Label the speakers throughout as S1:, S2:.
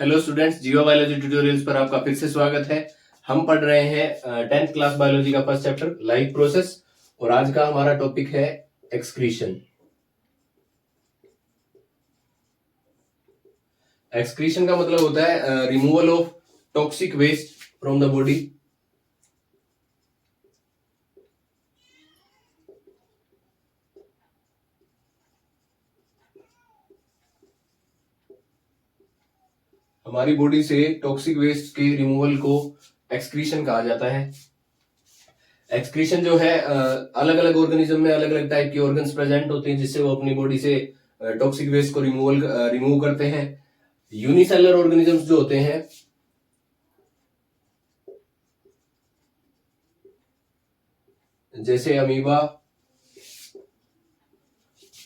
S1: Hello students, जियो biology tutorials पर आपका फिर से स्वागत है। हम पढ़ रहे हैं 10th क्लास बायोलॉजी का फर्स्ट चैप्टर लाइफ प्रोसेस और आज का हमारा टॉपिक है एक्सक्रीशन। एक्सक्रीशन का मतलब होता है removal of toxic waste from the body. हमारी बॉडी से टॉक्सिक वेस्ट के रिमूवल को एक्सक्रीशन कहा जाता है। एक्सक्रीशन जो है अलग अलग ऑर्गेनिज्म में अलग अलग टाइप के ऑर्गन्स प्रेजेंट होते हैं जिससे वो अपनी बॉडी से टॉक्सिक वेस्ट को रिमूव करते हैं। यूनिसेलुलर ऑर्गेनिजम्स जो होते हैं जैसे अमीबा,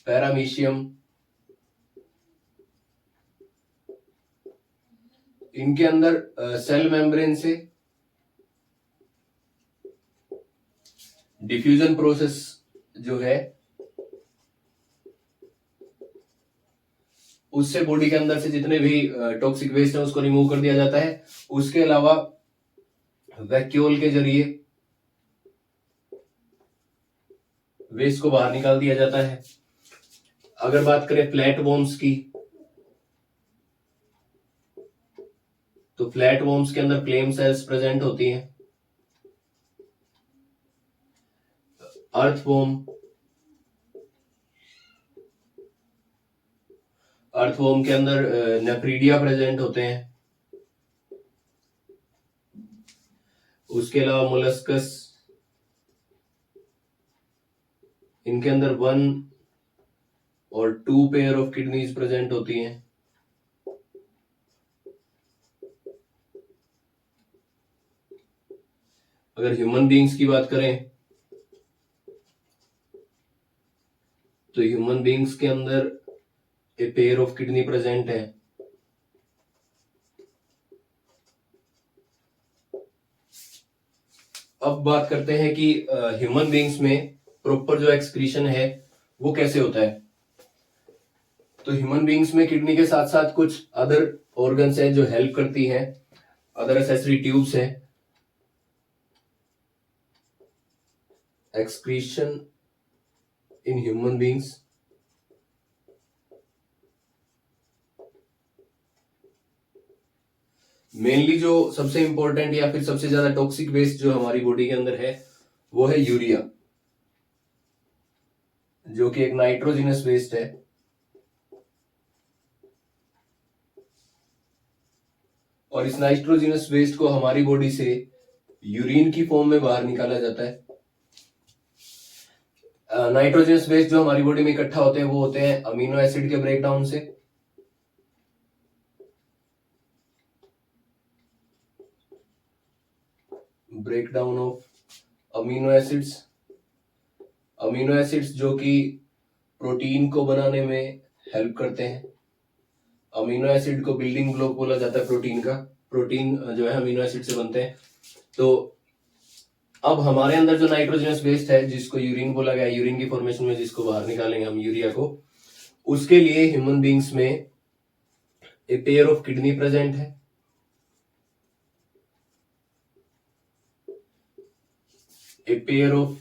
S1: पैरामीशियम, इनके अंदर सेल मेम्ब्रेन से डिफ्यूजन प्रोसेस जो है उससे बॉडी के अंदर से जितने भी टॉक्सिक वेस्ट है उसको रिमूव कर दिया जाता है। उसके अलावा वैक्यूल के जरिए वेस्ट को बाहर निकाल दिया जाता है। अगर बात करें फ्लैट वॉर्म्स की तो फ्लैट वॉर्म्स के अंदर फ्लेम सेल्स प्रेजेंट होती हैं। अर्थवॉर्म के अंदर नेफ्रीडिया प्रेजेंट होते हैं। उसके अलावा मोलस्कस, इनके अंदर 1 और 2 पेयर ऑफ किडनीज प्रेजेंट होती हैं। अगर ह्यूमन बीइंग्स की बात करें तो ह्यूमन बीइंग्स के अंदर ए पेयर ऑफ किडनी प्रेजेंट है। अब बात करते हैं कि ह्यूमन बीइंग्स में प्रॉपर जो एक्सक्रीशन है वो कैसे होता है। तो ह्यूमन बीइंग्स में किडनी के साथ साथ कुछ अदर ऑर्गन्स हैं जो हेल्प करती हैं, अदर एसेसरी ट्यूब्स हैं। Excretion in human beings mainly जो सबसे इंपॉर्टेंट या फिर सबसे ज्यादा टॉक्सिक वेस्ट जो हमारी बॉडी के अंदर है वो है यूरिया, जो कि एक नाइट्रोजिनस वेस्ट है। और इस नाइट्रोजिनस वेस्ट को हमारी बॉडी से यूरिन की फॉर्म में बाहर निकाला जाता है। नाइट्रोजनस वेस्ट जो हमारी बॉडी में इकट्ठा होते हैं वो होते हैं अमीनो एसिड के ब्रेकडाउन से। Breakdown of amino acids, amino acids जो कि प्रोटीन को बनाने में हेल्प करते हैं। अमीनो एसिड को बिल्डिंग ब्लॉक बोला जाता है प्रोटीन का। प्रोटीन जो है अमीनो एसिड से बनते हैं। तो अब हमारे अंदर जो नाइट्रोजनस वेस्ट है जिसको यूरिन बोला गया, यूरिन की फॉर्मेशन में जिसको बाहर निकालेंगे हम यूरिया को, उसके लिए ह्यूमन बीइंग्स में a pair of kidney present है। A pair of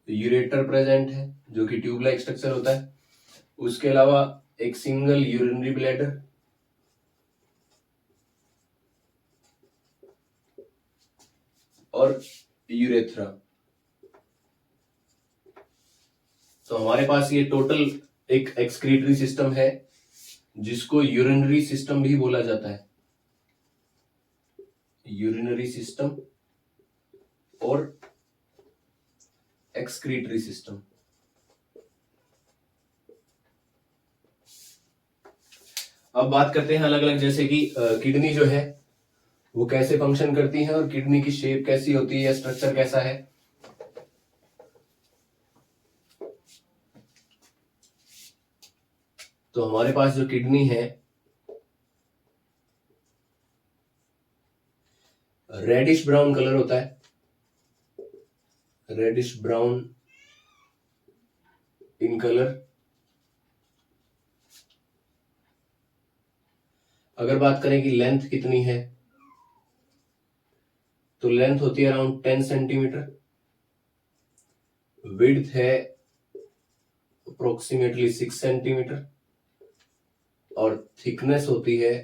S1: ureter present है जो कि ट्यूब लाइक स्ट्रक्चर होता है। उसके अलावा एक सिंगल यूरिनरी ब्लैडर और यूरेथ्रा। तो हमारे पास ये टोटल एक एक्सक्रीटरी सिस्टम है जिसको यूरिनरी सिस्टम भी बोला जाता है। यूरिनरी सिस्टम और एक्सक्रीटरी सिस्टम। अब बात करते हैं अलग अलग, जैसे कि किडनी जो है वो कैसे फंक्शन करती है और किडनी की शेप कैसी होती है या स्ट्रक्चर कैसा है। तो हमारे पास जो किडनी है रेडिश ब्राउन कलर होता है, रेडिश ब्राउन इन कलर। अगर बात करें कि लेंथ कितनी है, तो लेंथ होती है अराउंड 10 सेंटीमीटर, विड्थ है अप्रोक्सीमेटली 6 सेंटीमीटर और थिकनेस होती है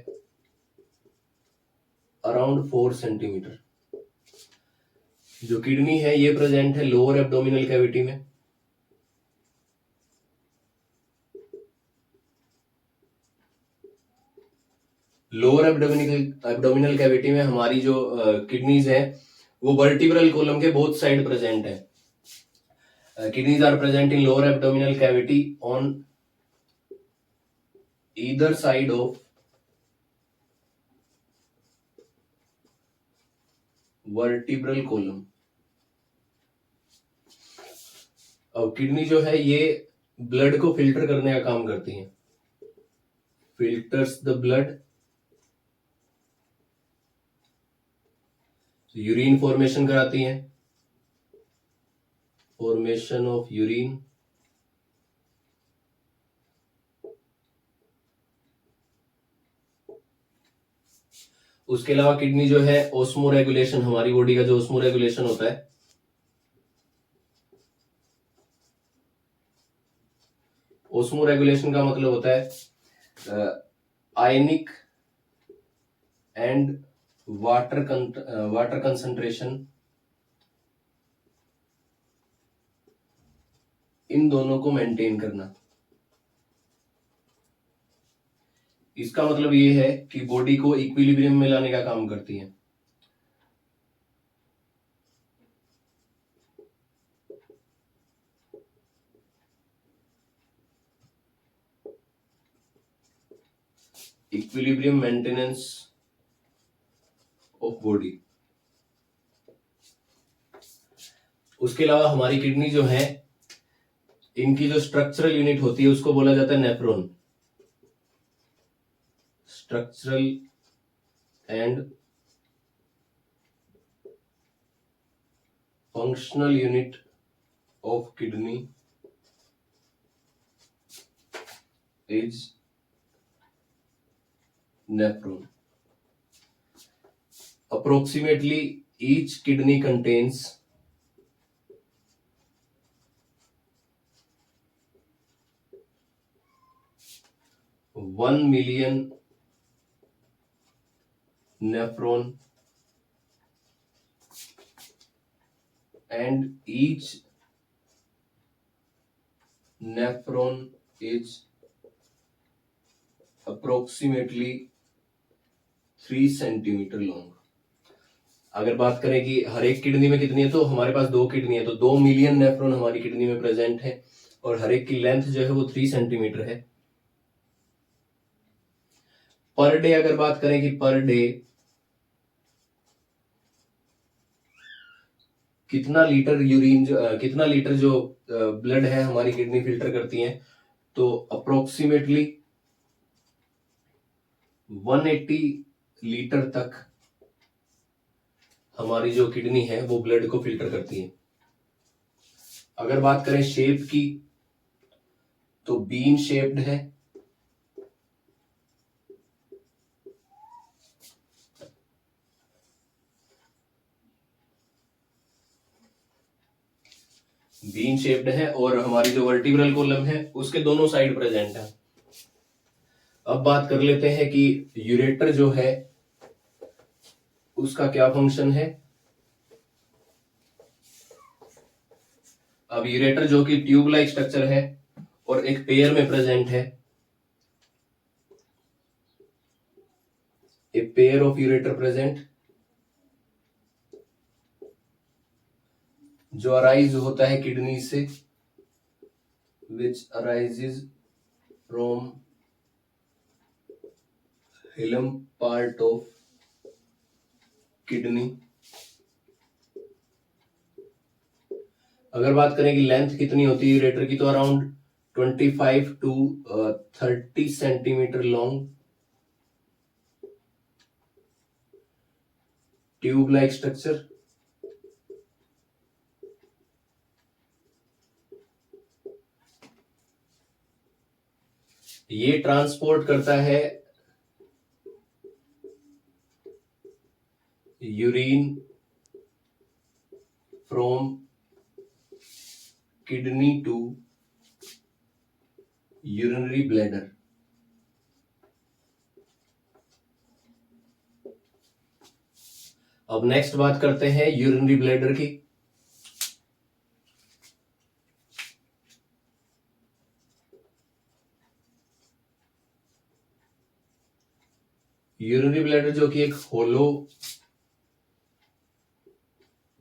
S1: अराउंड 4 सेंटीमीटर। जो किडनी है ये प्रेजेंट है लोअर एब्डोमिनल कैविटी में। लोअर एब्डोमिनल कैविटी में हमारी जो किडनीज है वो वर्टिब्रल कॉलम के बोथ साइड प्रेजेंट है। Kidneys are present in lower abdominal cavity on either side of vertebral column. अब किडनी जो है ये ब्लड को फिल्टर करने का काम करती है, filters the blood, urine formation कराती है, फॉर्मेशन ऑफ यूरिन, उसके अलावा किडनी जो है ओस्मो रेगुलेशन, हमारी बॉडी का जो ओस्मो रेगुलेशन होता है, ओस्मो रेगुलेशन का मतलब होता है आयनिक एंड वाटर कंसंट्रेशन, इन दोनों को मेंटेन करना। इसका मतलब ये है कि बॉडी को इक्विलिब्रियम में लाने का काम करती है। Equilibrium maintenance of body. उसके अलावा हमारी किडनी जो है इनकी जो स्ट्रक्चरल यूनिट होती है उसको बोला जाता है nephron. Structural and functional unit of kidney is nephron. Approximately each kidney contains 1 million nephron and each nephron is approximately 3 centimetre long. अगर बात करें कि हर एक किडनी में कितनी है, तो हमारे पास 2 किडनी है, तो 2 मिलियन नेफ्रॉन हमारी किडनी में प्रेजेंट है और हर एक की लेंथ जो है वो 3 सेंटीमीटर है। पर डे अगर बात करें कि पर डे कितना लीटर यूरिन कितना लीटर जो ब्लड है हमारी किडनी फिल्टर करती है, तो अप्रोक्सीमेटली 180 लीटर तक हमारी जो किडनी है वो ब्लड को फिल्टर करती है। अगर बात करें शेप की, तो बीन शेप्ड है। बीन शेप्ड है और हमारी जो वर्टिब्रल कॉलम है उसके दोनों साइड प्रेजेंट है। अब बात कर लेते हैं कि यूरेटर जो है उसका क्या फंक्शन है। अब यूरेटर जो कि ट्यूब लाइक स्ट्रक्चर है और एक पेयर में प्रेजेंट है, a pair of ureter present, जो अराइज होता है किडनी से, which arises from hilum part of kidney. अगर बात करें कि लेंथ कितनी होती है यूरेटर की, तो around 25 to 30 centimetre long, tube like structure. ये ट्रांसपोर्ट करता है urine from kidney to urinary bladder. अब नेक्स्ट बात करते हैं यूरिनरी ब्लैडर की। यूरिनरी ब्लैडर जो कि एक होलो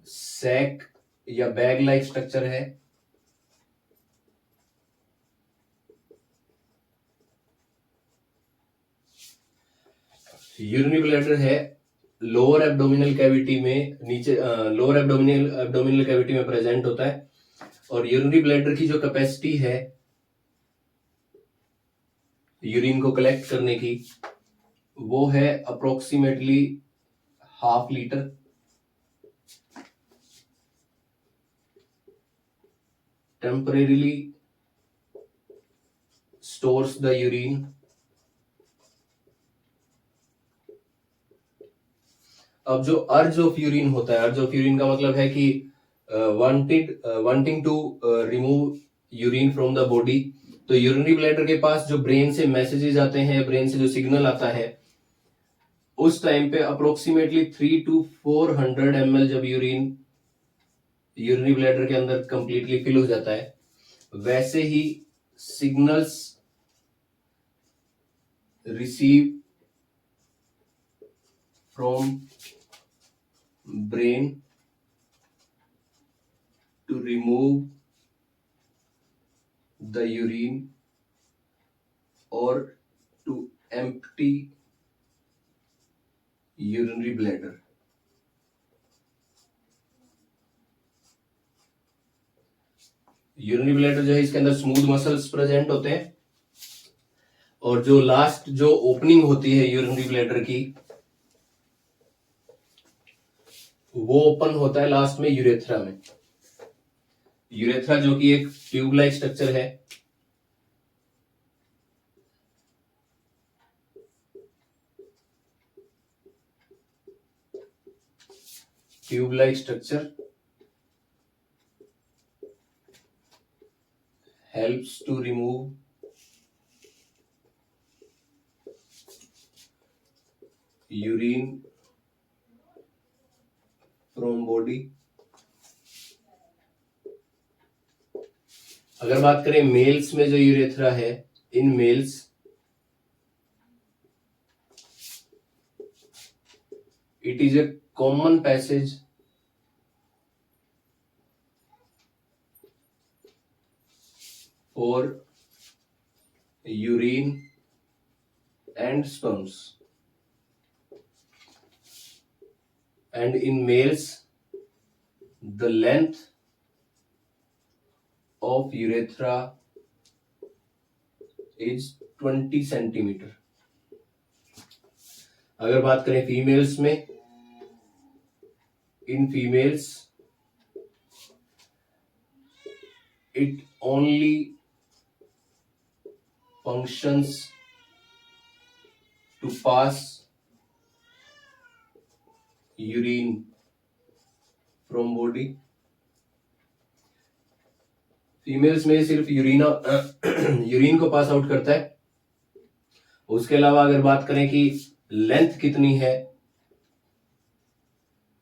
S1: सैक या बैग लाइक स्ट्रक्चर है। यूरिनरी ब्लैडर है लोअर एब्डोमिनल कैविटी में, नीचे लोअर एब्डोमिनल कैविटी में प्रेजेंट होता है। और यूरिनरी ब्लैडर की जो कैपेसिटी है यूरिन को कलेक्ट करने की, वो है approximately 1/2 litre. Temporarily stores the urine. अब जो अर्ज ऑफ यूरिन होता है, अर्ज ऑफ यूरिन का मतलब है कि wanting to remove urine from the body. तो यूरिनरी ब्लैडर के पास जो ब्रेन से मैसेजेस आते हैं, ब्रेन से जो सिग्नल आता है, उस टाइम पे अप्रोक्सीमेटली 300 to 400 ml जब यूरिनरी ब्लैडर के अंदर कंप्लीटली फिल हो जाता है, वैसे ही signals receive from brain to remove the urine और to empty urinary bladder. Urinary bladder जो है, इसके अंदर स्मूथ मसल्स प्रेजेंट होते हैं और जो लास्ट जो ओपनिंग होती है यूरिनरी ब्लैडर की, वो ओपन होता है लास्ट में यूरेथ्रा में। यूरेथ्रा जो कि एक ट्यूब लाइक स्ट्रक्चर है। Tube like structure helps to remove urine from body। अगर बात करें मेल्स में जो यूरेथ्रा है, in males it is a common passage for urine and sperms, and in males the length of urethra is 20 centimeter। अगर बात करें females में, in females it only functions to pass urine from body। Females में सिर्फ urine को pass out करता है। उसके अलावा अगर बात करें कि लेंथ कितनी है,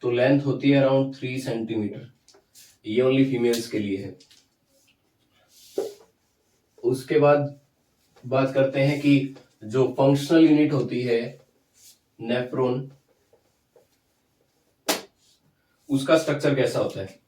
S1: तो लेंथ होती है अराउंड 3 सेंटीमीटर। ये ओनली फीमेल्स के लिए है। उसके बाद बात करते हैं कि जो फंक्शनल यूनिट होती है नेफ्रॉन, उसका स्ट्रक्चर कैसा होता है।